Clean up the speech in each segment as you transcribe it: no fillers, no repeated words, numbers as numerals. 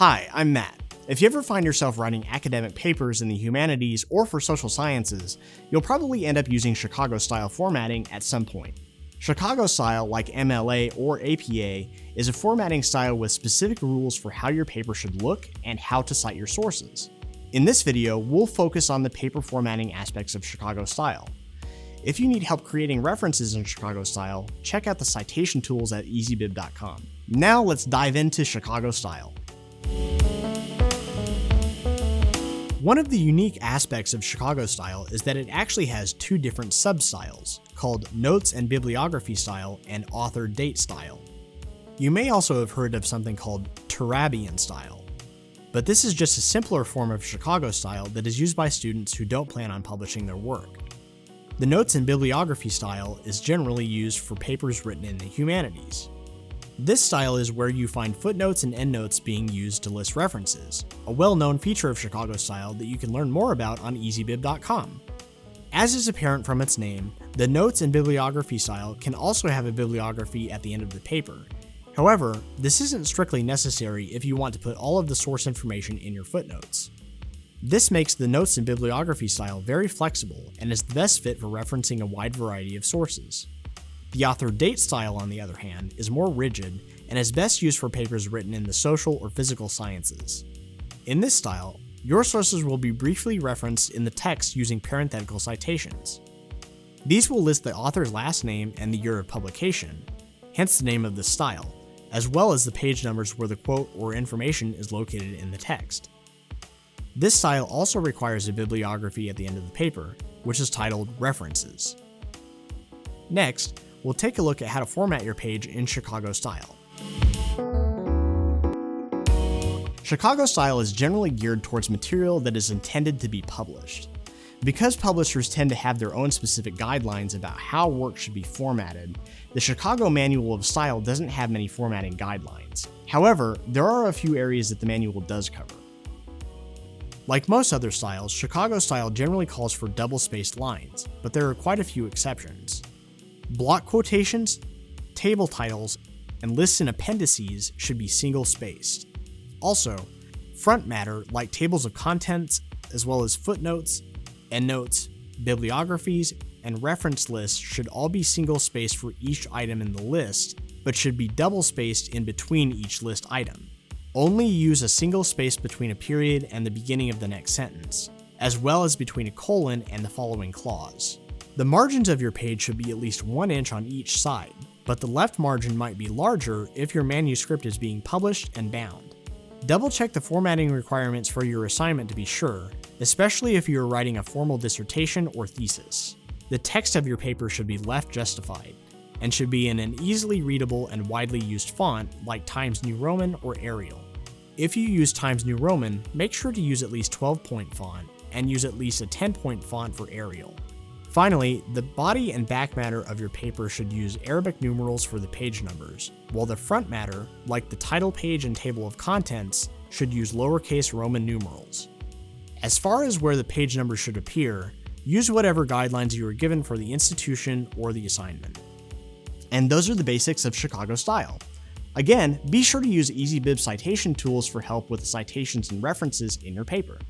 Hi, I'm Matt. If you ever find yourself writing academic papers in the humanities or for social sciences, you'll probably end up using Chicago-style formatting at some point. Chicago-style, like MLA or APA, is a formatting style with specific rules for how your paper should look and how to cite your sources. In this video, we'll focus on the paper formatting aspects of Chicago-style. If you need help creating references in Chicago-style, check out the citation tools at easybib.com. Now let's dive into Chicago-style. One of the unique aspects of Chicago-style is that it actually has two different sub-styles, called Notes and Bibliography style and Author Date style. You may also have heard of something called Turabian style, but this is just a simpler form of Chicago-style that is used by students who don't plan on publishing their work. The Notes and Bibliography style is generally used for papers written in the humanities. This style is where you find footnotes and endnotes being used to list references, a well-known feature of Chicago style that you can learn more about on easybib.com. As is apparent from its name, the Notes and Bibliography style can also have a bibliography at the end of the paper. However, this isn't strictly necessary if you want to put all of the source information in your footnotes. This makes the Notes and Bibliography style very flexible and is the best fit for referencing a wide variety of sources. The Author Date style, on the other hand, is more rigid and is best used for papers written in the social or physical sciences. In this style, your sources will be briefly referenced in the text using parenthetical citations. These will list the author's last name and the year of publication, hence the name of this style, as well as the page numbers where the quote or information is located in the text. This style also requires a bibliography at the end of the paper, which is titled References. Next, we'll take a look at how to format your page in Chicago style. Chicago style is generally geared towards material that is intended to be published. Because publishers tend to have their own specific guidelines about how work should be formatted, the Chicago Manual of Style doesn't have many formatting guidelines. However, there are a few areas that the manual does cover. Like most other styles, Chicago style generally calls for double-spaced lines, but there are quite a few exceptions. Block quotations, table titles, and lists and appendices should be single-spaced. Also, front matter like tables of contents, as well as footnotes, endnotes, bibliographies, and reference lists should all be single-spaced for each item in the list, but should be double-spaced in between each list item. Only use a single space between a period and the beginning of the next sentence, as well as between a colon and the following clause. The margins of your page should be at least 1 inch on each side, but the left margin might be larger if your manuscript is being published and bound. Double check the formatting requirements for your assignment to be sure, especially if you are writing a formal dissertation or thesis. The text of your paper should be left justified, and should be in an easily readable and widely used font like Times New Roman or Arial. If you use Times New Roman, make sure to use at least 12-point font, and use at least a 10-point font for Arial. Finally, the body and back matter of your paper should use Arabic numerals for the page numbers, while the front matter, like the title page and table of contents, should use lowercase Roman numerals. As far as where the page numbers should appear, use whatever guidelines you were given for the institution or the assignment. And those are the basics of Chicago style. Again, be sure to use EasyBib citation tools for help with the citations and references in your paper.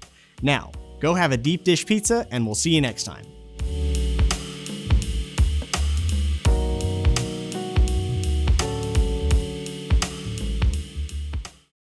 Now, go have a deep dish pizza and we'll see you next time.